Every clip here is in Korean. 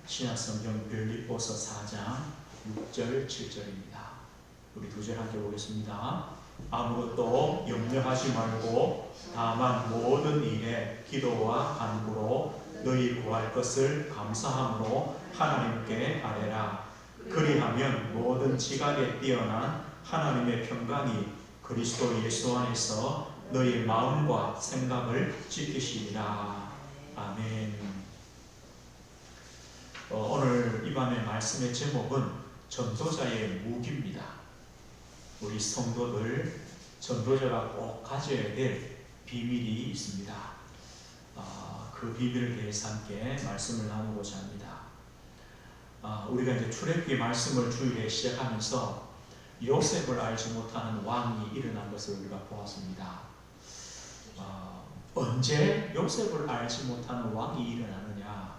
신약성경 빌립보서 4장 6절 7절입니다. 우리 두 절 함께 보겠습니다. 아무것도 염려하지 말고 다만 모든 일에 기도와 간구로 너희 구할 것을 감사함으로 하나님께 아뢰라. 그리하면 모든 지각에 뛰어난 하나님의 평강이 그리스도 예수 안에서 너희 마음과 생각을 지키시리라. 아멘. 오늘 이 밤의 말씀의 제목은 전도자의 무기입니다. 우리 성도들 전도자가 꼭 가져야 될 비밀이 있습니다. 그 비밀에 대해서 함께 말씀을 나누고자 합니다. 우리가 이제 출애굽기 말씀을 주일에 시작하면서 요셉을 알지 못하는 왕이 일어난 것을 우리가 보았습니다. 언제 요셉을 알지 못하는 왕이 일어나느냐?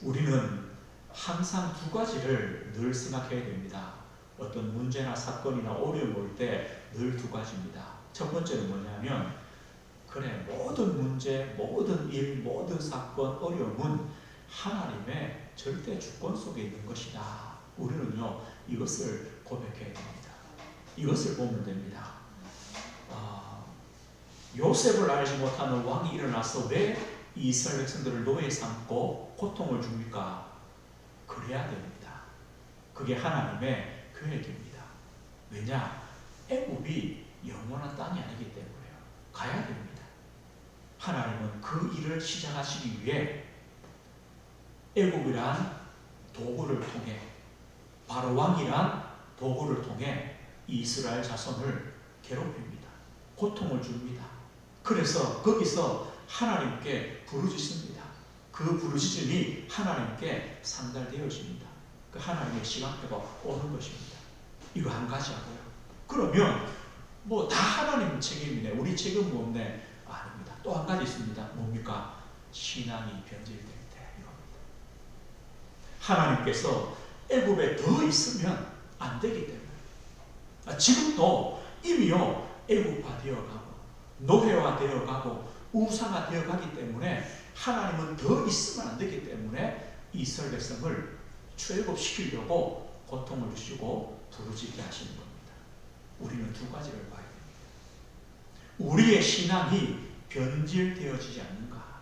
우리는 항상 두 가지를 늘 생각해야 됩니다. 어떤 문제나 사건이나 어려움이 올 때 늘 두 가지입니다. 첫 번째는 뭐냐면, 그래, 모든 문제, 모든 일, 모든 사건, 어려움은 하나님의 절대 주권 속에 있는 것이다. 우리는요, 이것을 고백해야 됩니다. 이것을 보면 됩니다. 요셉을 알지 못하는 왕이 일어나서 왜 이스라엘 백성들을 노예 삼고 고통을 줍니까? 그래야 됩니다. 그게 하나님의 계획입니다. 왜냐? 애굽이 영원한 땅이 아니기 때문에요. 가야 됩니다. 하나님은 그 일을 시작하시기 위해 애굽이란 도구를 통해, 바로 왕이란 도구를 통해 이스라엘 자손을 괴롭힙니다. 고통을 줍니다. 그래서 거기서 하나님께 부르짖습니다. 그 부르짖음이 하나님께 상달되어집니다. 그 하나님의 시간표가 오는 것입니다. 이거 한 가지 하고요. 그러면 뭐 다 하나님 책임이네, 우리 책임은 없네. 아닙니다. 또 한 가지 있습니다. 뭡니까? 신앙이 변질될 때 이겁니다. 하나님께서 애굽에 더 있으면 안 되기 때문에, 지금도 이미요 애굽화 되어가고 노예화 되어가고 우상화 되어가기 때문에 하나님은 더 있으면 안 되기 때문에 이스라엘 백성을 출애굽시키려고 고통을 주시고 부르짖게 하시는 겁니다. 우리는 두 가지를 봐야 됩니다. 우리의 신앙이 변질되어지지 않는가?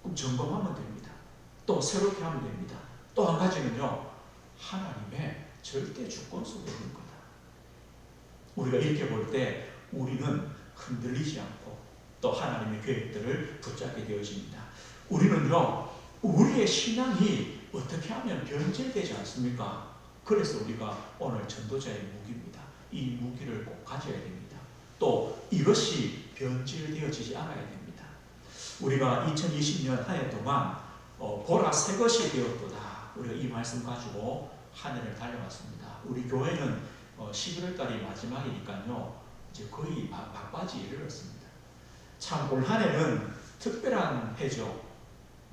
그럼 점검하면 됩니다. 또 새롭게 하면 됩니다. 또 한 가지는요, 하나님의 절대 주권 속에 있는 거다. 우리가 이렇게 볼 때 우리는 흔들리지 않고 또 하나님의 계획들을 붙잡게 되어집니다. 우리는요, 우리의 신앙이 어떻게 하면 변질되지 않습니까? 그래서 우리가 오늘 전도자의 무기입니다. 이 무기를 꼭 가져야 됩니다. 또 이것이 변질되어지지 않아야 됩니다. 우리가 2020년 한 해 동안 보라 새 것이 되었도다. 우리가 이 말씀 가지고 한 해를 달려왔습니다. 우리 교회는 11월 달이 마지막이니까요, 이제 거의 막바지에 이르렀습니다. 참 올 한 해는 특별한 해죠.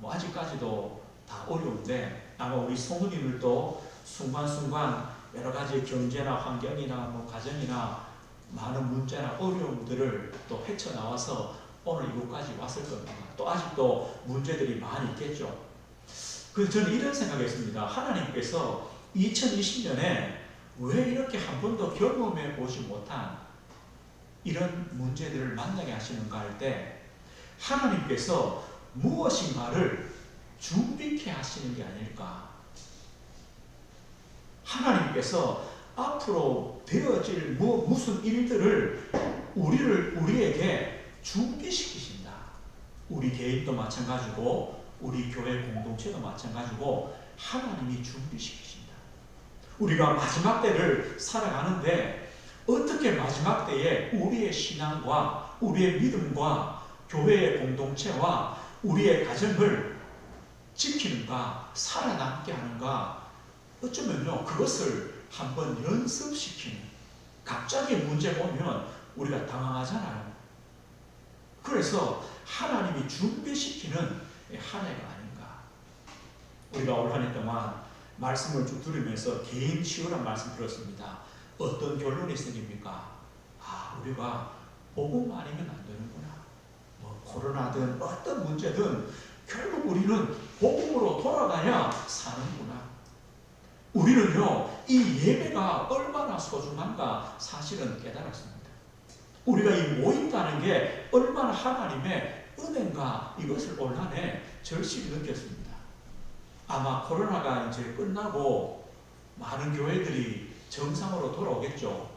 아직까지도 다 어려운데 아마 우리 성도님들도 순간순간 여러 가지 경제나 환경이나 가정이나 많은 문제나 어려움들을 또 헤쳐나와서 오늘 이곳까지 왔을 겁니다. 또 아직도 문제들이 많이 있겠죠. 그래서 저는 이런 생각했습니다. 하나님께서 2020년에 왜 이렇게 한 번도 경험해 보지 못한 이런 문제들을 만나게 하시는가 할 때, 하나님께서 무엇인가를 준비케 하시는 게 아닐까. 하나님께서 앞으로 되어질 무슨 일들을 우리에게 준비시키신다. 우리 개인도 마찬가지고 우리 교회 공동체도 마찬가지고 하나님이 준비시키신다. 우리가 마지막 때를 살아가는데 어떻게 마지막 때에 우리의 신앙과 우리의 믿음과 교회의 공동체와 우리의 가정을 지키는가, 살아남게 하는가, 어쩌면요 그것을 한번 연습시키는, 갑자기 문제가 오면 우리가 당황하잖아요. 그래서 하나님이 준비시키는 한 해가 아닌가. 우리가 올 한 해 동안 말씀을 쭉 들으면서 개인 치유란 말씀 들었습니다. 어떤 결론이 생깁니까? 우리가 복음 아니면 안 되는구나. 코로나든 어떤 문제든 결국 우리는 복음 살아야 사는구나. 우리는요, 이 예배가 얼마나 소중한가 사실은 깨달았습니다. 우리가 이 모인다는 게 얼마나 하나님의 은혜인가 이것을 올 한 해 절실히 느꼈습니다. 아마 코로나가 이제 끝나고 많은 교회들이 정상으로 돌아오겠죠.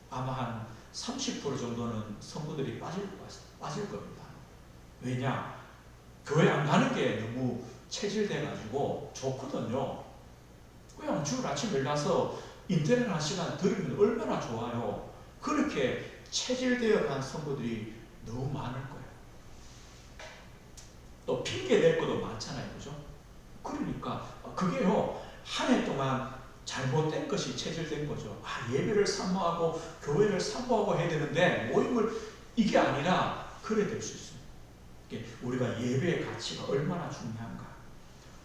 아마 한 30% 정도는 성도들이 빠질 겁니다. 왜냐? 교회 안 가는 게 너무 체질돼가지고 좋거든요. 그냥 주일 아침에 가서 인터넷 한 시간 들으면 얼마나 좋아요. 그렇게 체질되어 간 성도들이 너무 많을 거예요. 또 핑계 댈 것도 많잖아요. 그죠? 그러니까 그게요, 한 해 동안 잘못된 것이 체질된 거죠. 예배를 사모하고 교회를 사모하고 해야 되는데 모임을 이게 아니라 그래 될 수 있어요. 우리가 예배의 가치가 얼마나 중요한가.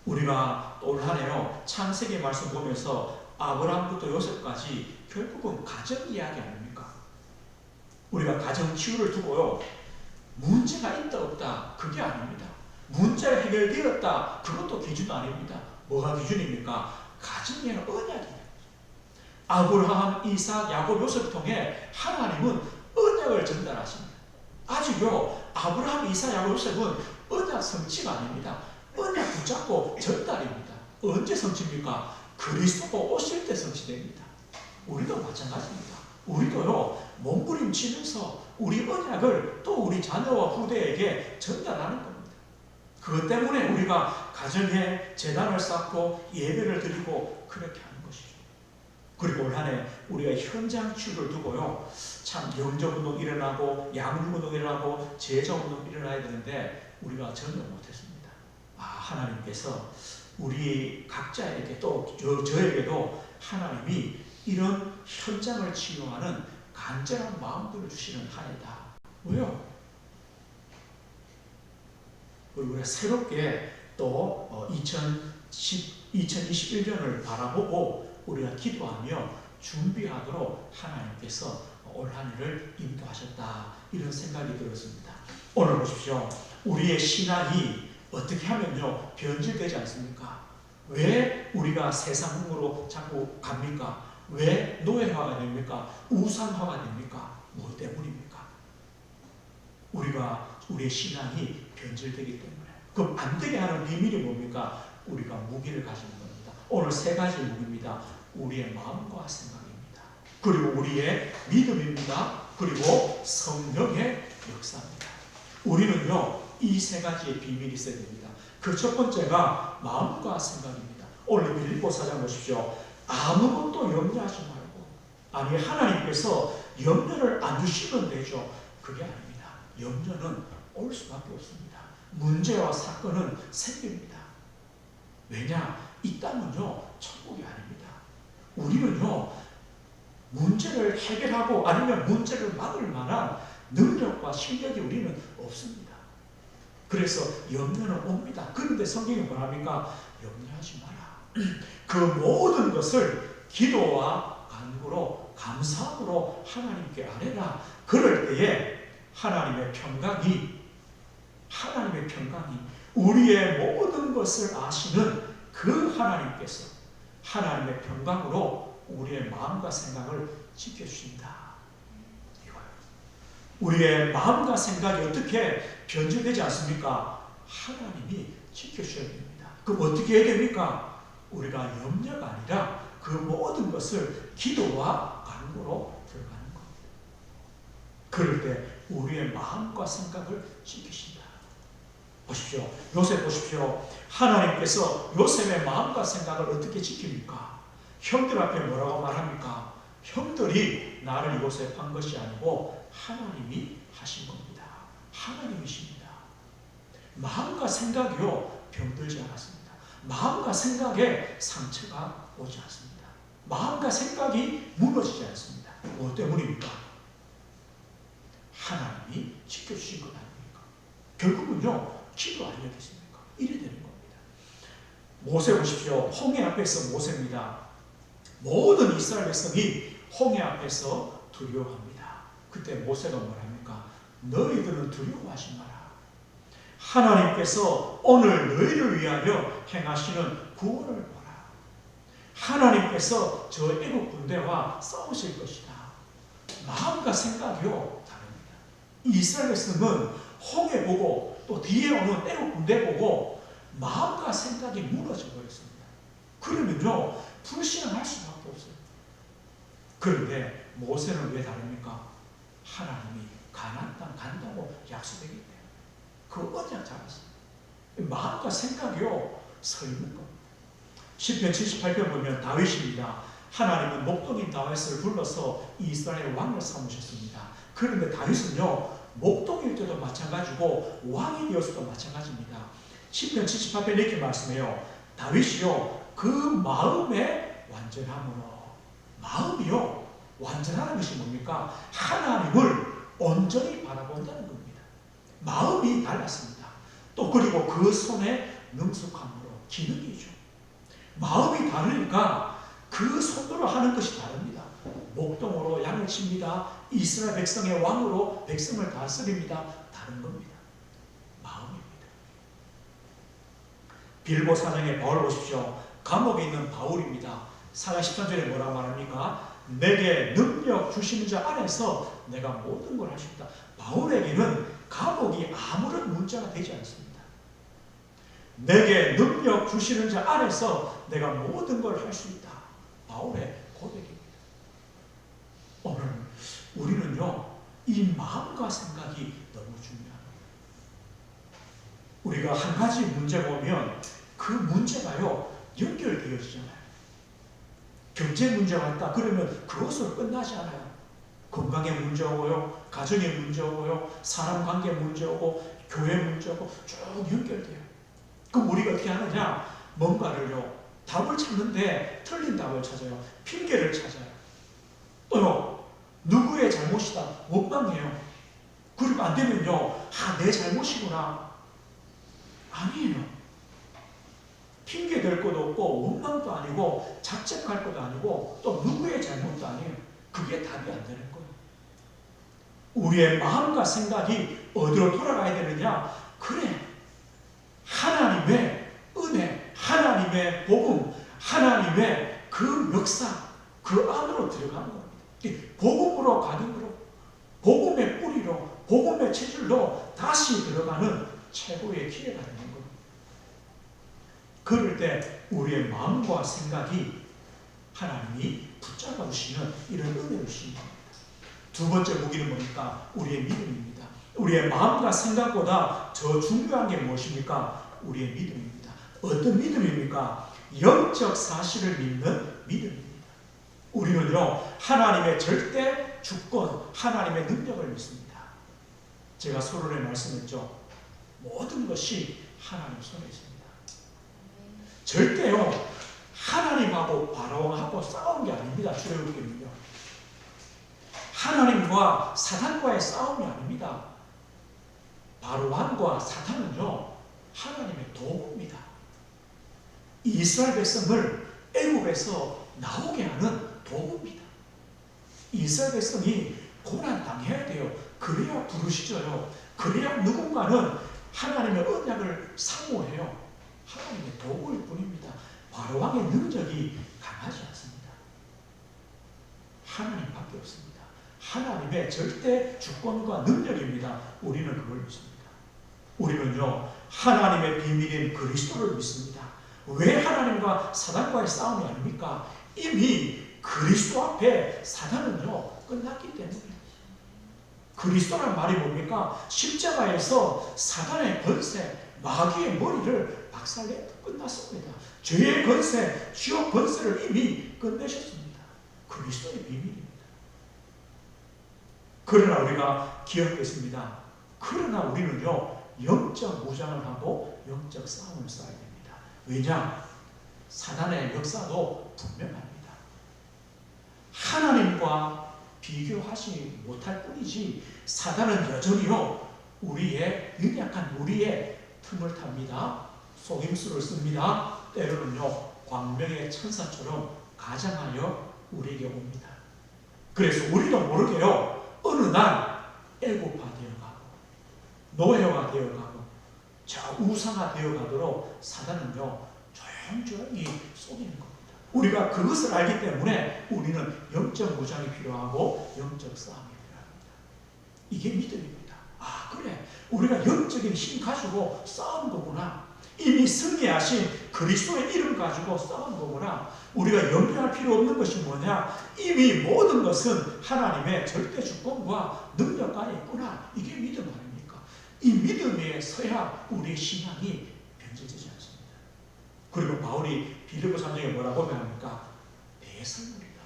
우리가 올 한 해요, 창세기 말씀 보면서 아브라함부터 요셉까지 결국은 가정 이야기 아닙니까? 우리가 가정 치유를 두고요, 문제가 있다 없다 그게 아닙니다. 문제가 해결되었다 그것도 기준 아닙니다. 뭐가 기준입니까? 가정에는 언약이에요. 아브라함, 이삭, 야곱, 요셉을 통해 하나님은 언약을 전달하십니다. 아직요, 아브라함, 이삭, 야곱, 요셉은 언약 성취가 아닙니다. 언약 붙잡고 전달입니다. 언제 성취입니까? 그리스도가 오실 때 성취됩니다. 우리도 마찬가지입니다. 우리도요, 몸부림치면서 우리 언약을 또 우리 자녀와 후대에게 전달하는 겁니다. 그것 때문에 우리가 가정에 재단을 쌓고 예배를 드리고 그렇게 하는 것이죠. 그리고 올 한 해 우리가 현장 치유를 두고요, 참 영접운동 일어나고 양육운동 일어나고 제자운동 일어나야 되는데 우리가 전혀 못했습니다. 하나님께서 우리 각자에게 또 저에게도 하나님이 이런 현장을 치유하는 간절한 마음들을 주시는 한 해다. 왜요? 우리가 새롭게 또 2021년을 바라보고 우리가 기도하며 준비하도록 하나님께서 올 한 해를 인도하셨다, 이런 생각이 들었습니다. 오늘 보십시오. 우리의 신앙이 어떻게 하면요 변질되지 않습니까? 왜 우리가 세상으로 자꾸 갑니까? 왜 노예화가 됩니까? 우상화가 됩니까? 뭐 때문입니까? 우리의 신앙이 변질되기 때문에. 그럼 안 되게 하는 비밀이 뭡니까? 우리가 무기를 가지는 겁니다. 오늘 세 가지 무기입니다. 우리의 마음과 생각입니다. 그리고 우리의 믿음입니다. 그리고 성령의 역사입니다. 우리는요, 이 세 가지의 비밀이 있어야 됩니다. 그 첫 번째가 마음과 생각입니다. 오늘 빌립보 4장 보십시오. 아무것도 염려하지 말고. 아니, 하나님께서 염려를 안 주시면 되죠. 그게 아닙니다. 염려는 올 수밖에 없습니다. 문제와 사건은 생깁니다. 왜냐? 이 땅은요, 천국이 아닙니다. 우리는요, 문제를 해결하고 아니면 문제를 막을 만한 능력과 실력이 우리는 없습니다. 그래서 염려는 옵니다. 그런데 성경이 뭐랍니까? 염려하지 마라. 그 모든 것을 기도와 간구로 감사함으로 하나님께 아뢰라. 그럴 때에 하나님의 평강이 우리의 모든 것을 아시는 그 하나님께서 하나님의 평강으로 우리의 마음과 생각을 지켜주신다. 이거예요. 우리의 마음과 생각이 어떻게 변질되지 않습니까? 하나님이 지켜주셔야 됩니다. 그럼 어떻게 해야 됩니까? 우리가 염려가 아니라 그 모든 것을 기도와 간구로 들어가는 겁니다. 그럴 때 우리의 마음과 생각을 지키신다. 보십시오. 요셉 보십시오. 하나님께서 요셉의 마음과 생각을 어떻게 지킵니까? 형들 앞에 뭐라고 말합니까? 형들이 나를 요셉한 것이 아니고 하나님이 하신 겁니다. 하나님이십니다. 마음과 생각이요, 병들지 않았습니다. 마음과 생각에 상처가 오지 않습니다. 마음과 생각이 무너지지 않습니다. 뭐 때문입니까? 하나님이 지켜주신 것 아닙니까? 결국은요, 기도 아니었겠습니까? 이래 되는 겁니다. 모세 보십시오. 홍해 앞에서 모세입니다. 모든 이스라엘 백성이 홍해 앞에서 두려워합니다. 그때 모세가 뭐랍니까? 너희들은 두려워하지 마라. 하나님께서 오늘 너희를 위하여 행하시는 구원을 보라. 하나님께서 저 애국 군대와 싸우실 것이다. 마음과 생각이요 다릅니다. 이스라엘 백성은 홍해 보고 또 뒤에 오는 애국 군대 보고 마음과 생각이 무너져 버렸습니다. 그러면요 불신앙할 수밖에 없어요. 그런데 모세는 왜 다릅니까? 하나님이 가나안 땅 간다고 약속했기 때문에 그 언약 잡았어요. 마음과 생각이요 서 있는 겁니다. 시편 78편 보면 다윗입니다. 하나님은 목동인 다윗을 불러서 이스라엘 왕을 삼으셨습니다. 그런데 다윗은요 목동일 때도 마찬가지고 왕이 되었을 때도 마찬가지입니다. 시편 78편 이렇게 말씀해요. 다윗이요 그 마음에 완전함으로, 마음이요 완전하는 것이 뭡니까? 하나님을 온전히 바라본다는 겁니다. 마음이 달랐습니다. 또 그리고 그 손에 능숙함으로, 기능이죠. 마음이 다르니까 그 손으로 하는 것이 다릅니다. 목동으로 양을 칩니다. 이스라엘 백성의 왕으로 백성을 다스립니다. 다른 겁니다. 마음입니다. 빌보 사장의 바울 보십시오. 감옥에 있는 바울입니다. 4장 13절에 뭐라 말합니까? 내게 능력 주시는 자 안에서 내가 모든 걸 할 수 있다. 바울에게는 감옥이 아무런 문제가 되지 않습니다. 내게 능력 주시는 자 안에서 내가 모든 걸 할 수 있다. 바울의 고백입니다. 오늘 우리는요 이 마음과 생각이 너무 중요합니다. 우리가 한 가지 문제 보면 그 문제가요 연결되어지잖아요. 경제 문제가 있다 그러면 그것으로 끝나지 않아요. 건강에 문제 오고요, 가정에 문제 오고요, 사람 관계 문제 오고, 교회 문제 오고 쭉 연결돼요. 그럼 우리가 어떻게 하느냐? 뭔가를요 답을 찾는데 틀린 답을 찾아요. 핑계를 찾아요. 또요 누구의 잘못이다 원망해요. 그리고 안 되면요 내 잘못이구나. 아니에요. 핑계 댈 것도 없고 원망도 아니고 자책할 것도 아니고 또 누구의 잘못도 아니에요. 그게 답이 안 되는 거예요. 우리의 마음과 생각이 어디로 돌아가야 되느냐? 그래, 하나님의 은혜, 하나님의 복음, 하나님의 그 역사, 그 안으로 들어가는 겁니다. 복음으로 가는 거로, 복음의 뿌리로, 복음의 체질로 다시 들어가는 최고의 기회가 되는 겁니다. 그럴 때 우리의 마음과 생각이 하나님이 붙잡아 주시는 이런 은혜를 주십니다. 두 번째 무기는 뭡니까? 우리의 믿음입니다. 우리의 마음과 생각보다 더 중요한 게 무엇입니까? 우리의 믿음입니다. 어떤 믿음입니까? 영적 사실을 믿는 믿음입니다. 우리는요 하나님의 절대 주권, 하나님의 능력을 믿습니다. 제가 서론에 말씀했죠. 모든 것이 하나님 손에 있습니다. 절대요 하나님하고 바로왕하고 싸운 게 아닙니다. 출애굽기는요 하나님과 사탄과의 싸움이 아닙니다. 바로왕과 사탄은요 하나님의 도구입니다. 이스라엘 백성을 애굽에서 나오게 하는 도구입니다. 이스라엘 백성이 고난 당해야 돼요. 그래야 부르시져요. 그래야 누군가는 하나님의 언약을 사모해요. 하나님의 도구일 뿐입니다. 바로왕의 능력이 강하지 않습니다. 하나님밖에 없습니다. 하나님의 절대 주권과 능력입니다. 우리는 그걸 믿습니다. 우리는요 하나님의 비밀인 그리스도를 믿습니다. 왜 하나님과 사단과의 싸움이 아닙니까? 이미 그리스도 앞에 사단은요 끝났기 때문에. 그리스도란 말이 뭡니까? 십자가에서 사단의 권세, 마귀의 머리를 박살내 끝났습니다. 죄의 권세, 지옥 권세를 이미 끝내셨습니다. 그리스도의 비밀입니다. 그러나 우리가 기억했습니다. 그러나 우리는요 영적 무장을 하고 영적 싸움을 싸야 됩니다. 왜냐? 사단의 역사도 분명합니다. 하나님과 비교하지 못할 뿐이지 사단은 여전히요 우리의 연약한 우리의 틈을 탑니다. 속임수를 씁니다. 때로는요 광명의 천사처럼 가장하여 우리에게 옵니다. 그래서 우리도 모르게요 어느 날 애고파 되어가고 노예가 되어가고 우상화되어 가도록 사단은요 조용조용히 속이는 겁니다. 우리가 그것을 알기 때문에 우리는 영적 무장이 필요하고 영적 싸움이 필요합니다. 이게 믿음입니다. 아 그래, 우리가 영적인 힘 가지고 싸우는 거구나. 이미 승리하신 그리스도의 이름 가지고 싸우는 거구나. 우리가 염려할 필요 없는 것이 뭐냐? 이미 모든 것은 하나님의 절대 주권과 능력 안에 있구나. 이게 믿음 아닙니까? 이 믿음에 서야 우리의 신앙이 변질되지 않습니다. 그리고 바울이 빌립보 3장에 뭐라고 말합니까? 배설물이다.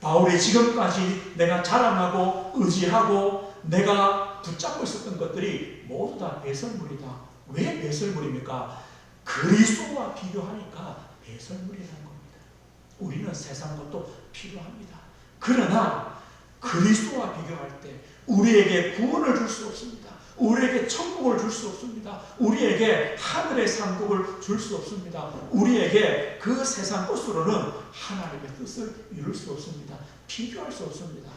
바울이 지금까지 내가 자랑하고 의지하고 내가 붙잡고 있었던 것들이 모두 다 배설물이다. 왜 배설물입니까? 그리스도와 비교하니까 배설물이라는 겁니다. 우리는 세상 것도 필요합니다. 그러나 그리스도와 비교할 때 우리에게 구원을 줄 수 없습니다. 우리에게 천국을 줄 수 없습니다. 우리에게 하늘의 상급을 줄 수 없습니다. 우리에게 그 세상 것으로는 하나님의 뜻을 이룰 수 없습니다. 비교할 수 없습니다.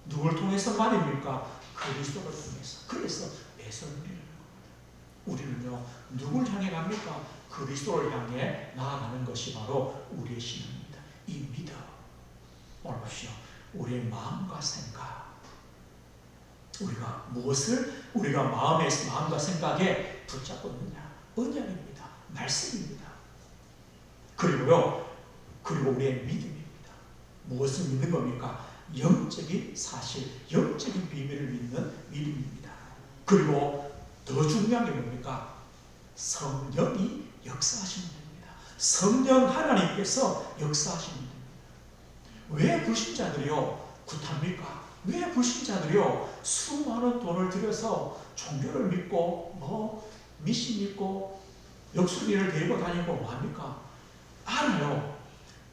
누굴 통해서 말입니까? 그리스도를 통해서. 그래서 배설물이라는 겁니다. 우리는요 누굴 향해 갑니까? 그리스도를 향해 나아가는 것이 바로 우리의 신앙입니다. 이 믿음. 오늘 보십시오. 우리의 마음과 생각. 우리가 무엇을 우리가 마음과 생각에 붙잡고 있느냐? 언약입니다. 말씀입니다. 그리고 우리의 믿음입니다. 무엇을 믿는 겁니까? 영적인 사실, 영적인 비밀을 믿는 믿음입니다. 그리고 더 중요한 게 뭡니까? 성령이 역사하시는 겁니다. 성령 하나님께서 역사하시는 겁니다. 왜 불신자들이요 굿합니까? 왜 불신자들이요 수많은 돈을 들여서 종교를 믿고 미신 믿고 역순이를 데리고 다니고 뭐합니까? 알아요.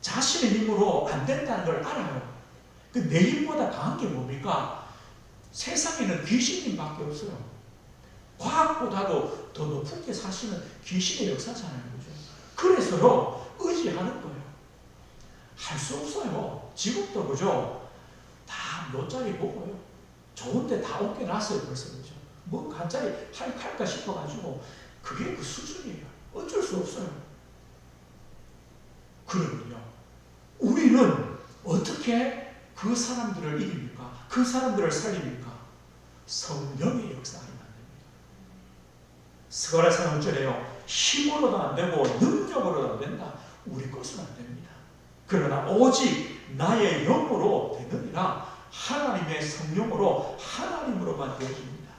자신의 힘으로 안 된다는 걸 알아요. 내 힘보다 강한 게 뭡니까? 세상에는 귀신님밖에 없어요. 과학보다도 더 높은 게 사실은 귀신의 역사잖아요. 그죠? 그래서요 의지하는 거예요. 할 수 없어요. 지금도 그죠? 다 묘짜리 보고요. 좋은데 다 옮겨놨어요. 벌써 그죠? 뭐 간짜리 할까 싶어가지고 그게 그 수준이에요. 어쩔 수 없어요. 그러면요 우리는 어떻게 그 사람들을 이깁니까? 그 사람들을 살립니까? 성령의 역사를 만듭니다. 스가랴서 3절에요 힘으로도 안 되고 능력으로도 안 된다. 우리 것은 안 됩니다. 그러나 오직 나의 영으로 되느니라. 하나님의 성령으로 하나님으로만 되어집니다.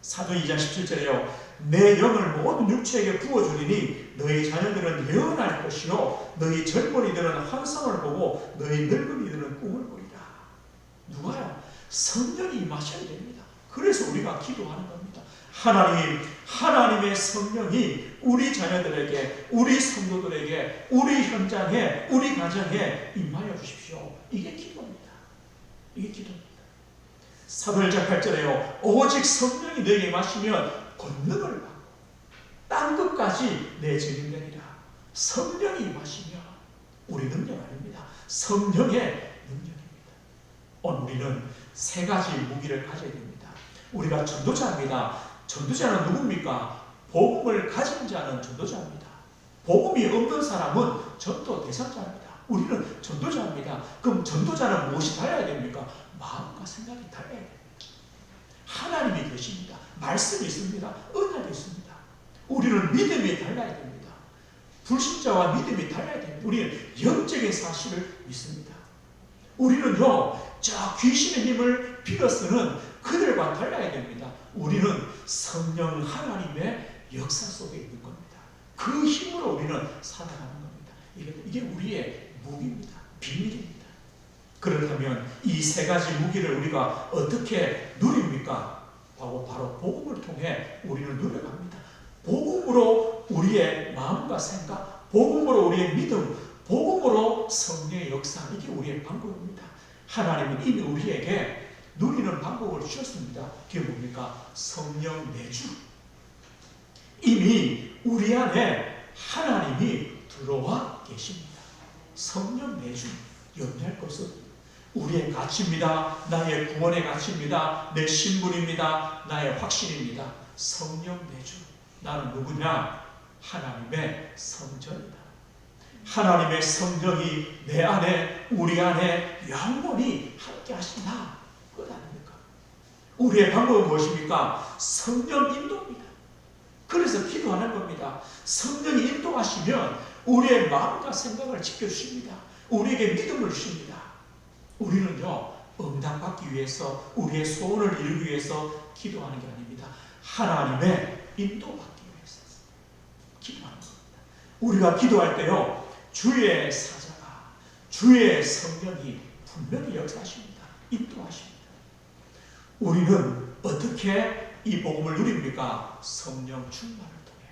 사도행 2장 17절에요 내 영을 모든 육체에게 부어주리니 너희 자녀들은 예언할 것이요 너희 젊은이들은 환상을 보고 너희 늙은이들은 꿈을 보리라. 누가요? 성령이 임하셔야 됩니다. 그래서 우리가 기도하는 겁니다. 하나님의 성령이 우리 자녀들에게, 우리 성도들에게, 우리 현장에, 우리 가정에 임하여 주십시오. 이게 기도입니다. 이게 기도입니다. 사도행전 8절에요 오직 성령이 너에게 임하시면 권능을 받고 땅 끝까지 내 증인되리라. 성령이 임하시면 우리 능력 아닙니다. 성령의 능력입니다. 오늘 우리는 세 가지 무기를 가져야 됩니다. 우리가 전도자입니다. 전도자는 누굽니까? 복음을 가진 자는 전도자입니다. 복음이 없는 사람은 전도 대상자입니다. 우리는 전도자입니다. 그럼 전도자는 무엇이 달라야 됩니까? 마음과 생각이 달라야 됩니다. 하나님이 계십니다. 말씀이 있습니다. 언약이 있습니다. 우리는 믿음이 달라야 됩니다. 불신자와 믿음이 달라야 됩니다. 우리는 영적인 사실을 믿습니다. 우리는요 저 귀신의 힘을 빌어쓰는 그들과 달라야 됩니다. 우리는 성령 하나님의 역사 속에 있는 겁니다. 그 힘으로 우리는 살아가는 겁니다. 이게 우리의 무기입니다. 비밀입니다. 그렇다면 이 세 가지 무기를 우리가 어떻게 누립니까? 바로 복음을 통해 우리는 누려갑니다. 복음으로 우리의 마음과 생각, 복음으로 우리의 믿음, 복음으로 성령의 역사, 이게 우리의 방법입니다. 하나님은 이미 우리에게 누리는 방법을 주셨습니다. 그게 뭡니까? 성령 내주. 이미 우리 안에 하나님이 들어와 계십니다. 성령 내주. 염려할 것은 우리의 가치입니다. 나의 구원의 가치입니다. 내 신분입니다. 나의 확신입니다. 성령 내주. 나는 누구냐? 하나님의 성전이다. 하나님의 성령이 내 안에, 우리 안에 영원히 함께 하신다. 그것 아닙니까? 우리의 방법은 무엇입니까? 성령 인도입니다. 그래서 기도하는 겁니다. 성령이 인도하시면 우리의 마음과 생각을 지켜주십니다. 우리에게 믿음을 주십니다. 우리는요, 응답받기 위해서, 우리의 소원을 이루기 위해서 기도하는 게 아닙니다. 하나님의 인도받기 위해서 기도하는 겁니다. 우리가 기도할 때요, 주의 사자가, 주의 성령이 분명히 역사하십니다. 인도하십니다. 우리는 어떻게 이 복음을 누립니까? 성령 충만을 통해.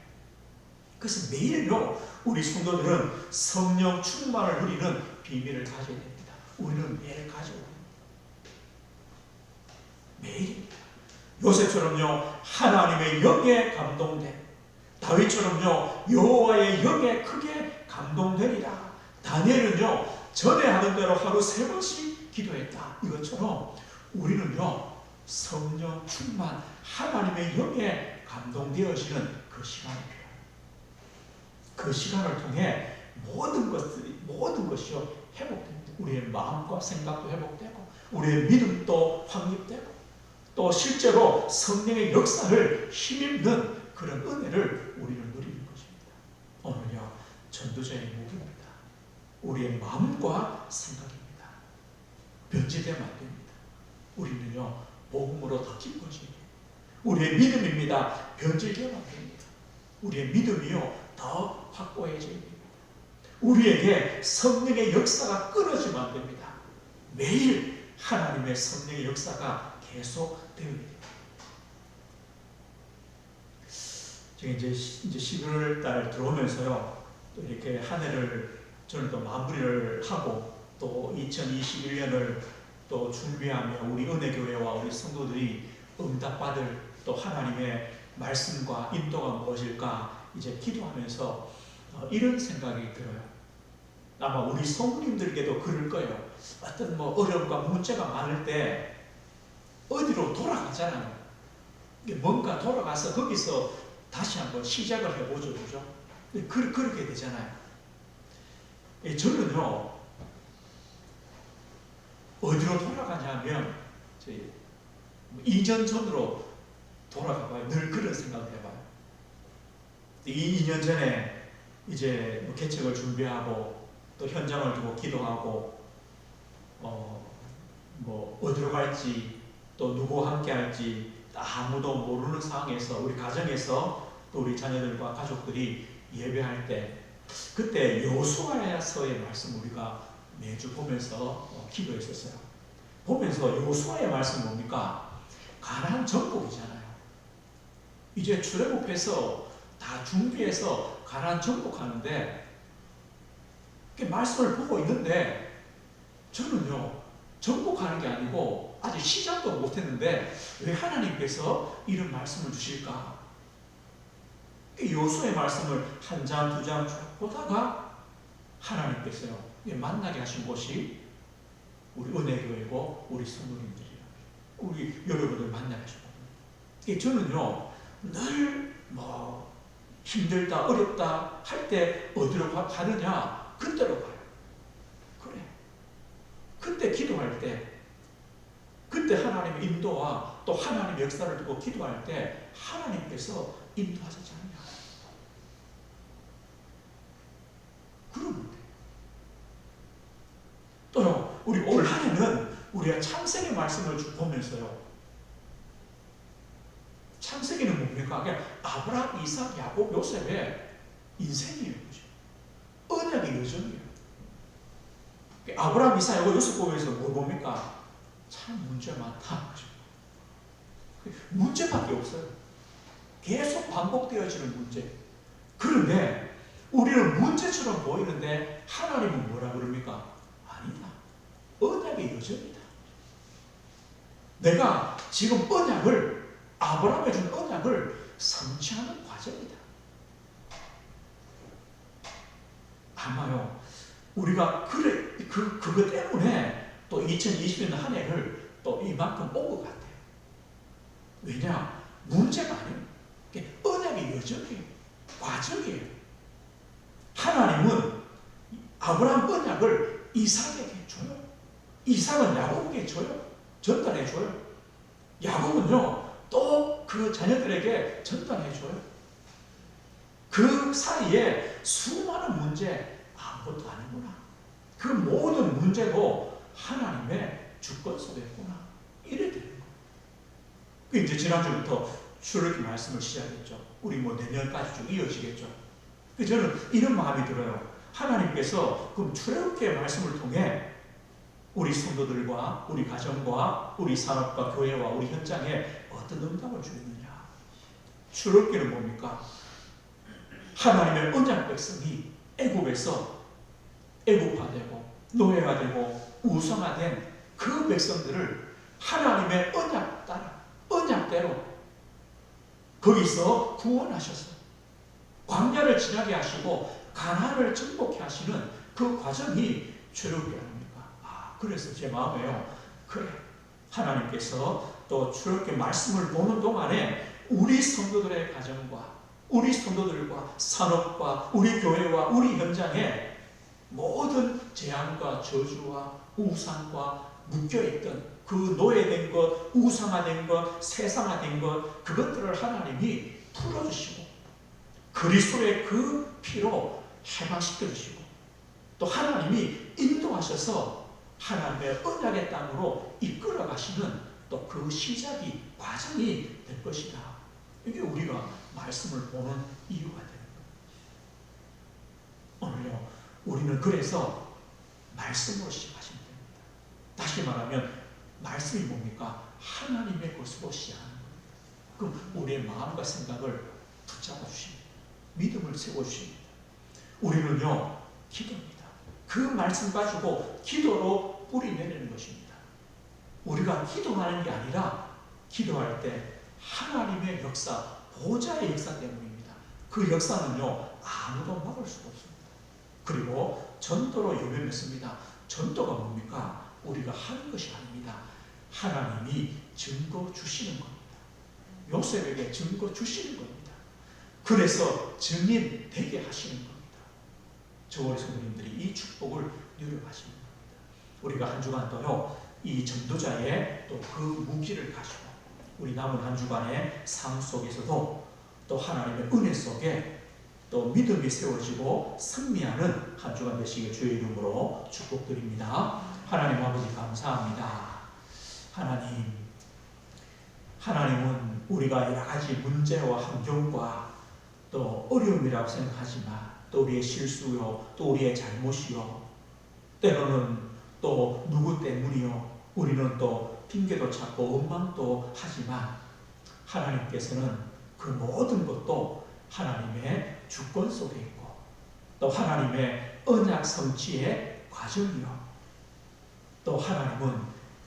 그래서 매일요, 우리 성도들은 성령 충만을 누리는 비밀을 가져야 됩니다. 우리는 매일 가져야 됩니다. 매일입니다. 요셉처럼요, 하나님의 영에 감동된, 다윗처럼요, 여호와의 영에 크게 감동되리라. 다니엘은요, 전에 하던 대로 하루 3번씩 기도했다. 이것처럼 우리는요, 성령 충만, 하나님의 영에 감동되어지는 그 시간이 필요합니다. 그 시간을 통해 모든 것이요, 회복됩니다. 우리의 마음과 생각도 회복되고, 우리의 믿음도 확립되고, 또 실제로 성령의 역사를 힘입는 그런 은혜를 우리는 누리는 것입니다. 오늘요, 전도자의 무기입니다. 우리의 마음과 생각입니다. 변질되면 안 됩니다. 우리는요, 복음으로 더 깊어지게, 우리의 믿음입니다. 변질되면 안 됩니다. 우리의 믿음이요, 더 확고해져야 됩니다. 우리에게 성령의 역사가 끊어지면 안 됩니다. 매일 하나님의 성령의 역사가 계속 되어야 됩니다. 지금 이제 11월 달 들어오면서요, 또 이렇게 한 해를 저는 또 마무리를 하고, 또 2021년을 또 준비하며 우리 은혜교회와 우리 성도들이 응답받을 또 하나님의 말씀과 인도가 무엇일까 이제 기도하면서 이런 생각이 들어요. 아마 우리 성도님들께도 그럴 거예요. 어떤 어려움과 문제가 많을 때 어디로 돌아가잖아요. 뭔가 돌아가서 거기서 다시 한번 시작을 해보죠. 그죠? 그렇게 되잖아요. 저는요, 어디로 돌아가냐면, 2년 전으로 돌아가봐요. 늘 그런 생각을 해봐요. 2년 전에 이제 개척을 준비하고, 또 현장을 두고 기도하고, 어디로 갈지, 또 누구와 함께 할지, 아무도 모르는 상황에서, 우리 가정에서, 또 우리 자녀들과 가족들이 예배할 때, 그때 여호수아서의 말씀 우리가 매주 보면서 기도했었어요. 보면서 여호수아의 말씀 뭡니까? 가나안 정복이잖아요. 이제 출애굽해서 다 준비해서 가나안 정복하는데, 말씀을 보고 있는데, 저는요, 정복하는 게 아니고 아직 시작도 못했는데 왜 하나님께서 이런 말씀을 주실까? 여호수아의 말씀을 한 장, 두 장 쭉 보다가 하나님께서요, 만나게 하신 곳이 우리 은혜교회고 우리 성도님들이에요. 우리 여러분들 만나게 하셨거든요. 저는요, 늘 힘들다, 어렵다 할 때 어디로 가느냐? 그때로 가요. 그래. 그때 기도할 때, 그때 하나님의 인도와 또 하나님의 역사를 두고 기도할 때 하나님께서 인도하셨지 않냐? 그러면 돼요. 또요, 우리 올 한 해는 우리가 창세기 말씀을 쭉 보면서요, 창세기는 뭡니까? 그냥 아브라함, 이삭, 야곱, 요셉의 인생이에요. 언약의 여정이에요. 아브라함, 이삭, 야곱, 요셉 보면서 뭘 봅니까? 참 문제 많다. 문제밖에 없어요. 계속 반복되어지는 문제. 그런데 우리는 문제처럼 보이는데 하나님은 뭐라 그럽니까? 아니다. 언약의 여정이다. 내가 지금 아브라함에 준 언약을 성취하는 과정이다. 아마요, 우리가 그것 때문에 또 2020년 한 해를 또 이만큼 온 것 같아요. 왜냐? 문제가 아니에요. 언약의 여정. 여정이에요. 과정이에요. 하나님은 아브라함 언약을 이삭에게 줘요. 이삭은 야곱에게 줘요. 전달해 줘요. 야곱은요 또 그 자녀들에게 전달해 줘요. 그 사이에 수많은 문제 아무것도 아니구나. 그 모든 문제도 하나님의 주권 속에 있구나. 이래 되는 거예요. 이제 지난주부터 출애굽기 말씀을 시작했죠. 우리 내년까지 쭉 이어지겠죠. 저는 이런 마음이 들어요. 하나님께서 그럼 출애굽기의 말씀을 통해 우리 성도들과 우리 가정과 우리 산업과 교회와 우리 현장에 어떤 응답을 주겠느냐. 출애굽기는 뭡니까? 하나님의 언약 백성이 애굽에서 애국화되고 노예화되고 우상화된 그 백성들을 하나님의 언약 따라 언약대로 거기서 구원하셔서 광야를 지나게 하시고 가나안을 정복해 하시는 그 과정이 출애굽기 아닙니까? 그래서 제 마음에요. 그래, 하나님께서 또 출애굽기 말씀을 보는 동안에 우리 성도들의 가정과 우리 성도들과 산업과 우리 교회와 우리 현장에 모든 재앙과 저주와 우상과 묶여있던 그 노예된 것, 우상화된 것, 세상화된 것, 그것들을 하나님이 풀어주시고 그리스도의 그 피로 해방시켜주시고 또 하나님이 인도하셔서 하나님의 언약의 땅으로 이끌어 가시는 또 그 시작이 과정이 될 것이다. 이게 우리가 말씀을 보는 이유가 되는 거예요. 오늘요 우리는 그래서 말씀으로 시작하시면 됩니다. 다시 말하면 말씀이 뭡니까? 하나님의 것으로 시작하는 겁니다. 그럼 우리의 마음과 생각을 붙잡아 주십니다. 믿음을 세워 주십니다. 우리는요 기도입니다. 그 말씀 가지고 기도로 뿌리 내리는 것입니다. 우리가 기도하는 게 아니라 기도할 때 하나님의 역사, 보좌의 역사 때문입니다. 그 역사는요 아무도 막을 수가 없습니다. 그리고 전도로 유명했습니다. 전도가 뭡니까? 우리가 하는 것이 아닙니다. 하나님이 증거 주시는 겁니다. 요셉에게 증거 주시는 겁니다. 그래서 증인 되게 하시는 겁니다. 저와 성도님들이 이 축복을 누려가시는 겁니다. 우리가 한 주간 또요 이 전도자의 또 그 무기를 가지고 우리 남은 한 주간의 삶 속에서도 또 하나님의 은혜 속에 또 믿음이 세워지고 승리하는 한 주간 되시길 주의 이름으로 축복드립니다. 하나님 아버지 감사합니다. 하나님은 우리가 여러 가지 문제와 환경과 또 어려움이라고 생각하지만 또 우리의 실수요 또 우리의 잘못이요 때로는 또 누구 때문이요 우리는 또 핑계도 찾고 원망도 하지만 하나님께서는 그 모든 것도 하나님의 주권 속에 있고 또 하나님의 언약 성취의 과정이요 또 하나님은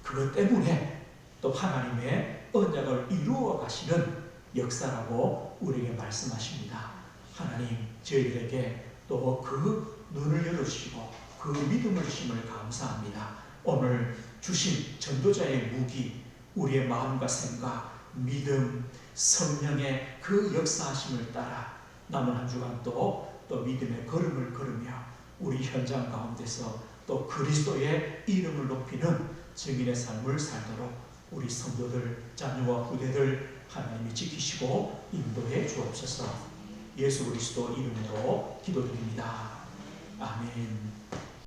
그것 때문에 또 하나님의 언약을 이루어 가시는 역사라고 우리에게 말씀하십니다. 하나님 저희들에게 또 그 눈을 열어주시고 그 믿음을 주심을 감사합니다. 오늘 주신 전도자의 무기 우리의 마음과 생각, 믿음, 성령의 그 역사하심을 따라 남은 한 주간 또 믿음의 걸음을 걸으며 우리 현장 가운데서 또 그리스도의 이름을 높이는 증인의 삶을 살도록 우리 성도들, 자녀와 후대들 하나님이 지키시고 인도해 주옵소서. 예수 그리스도 이름으로 기도드립니다. 아멘.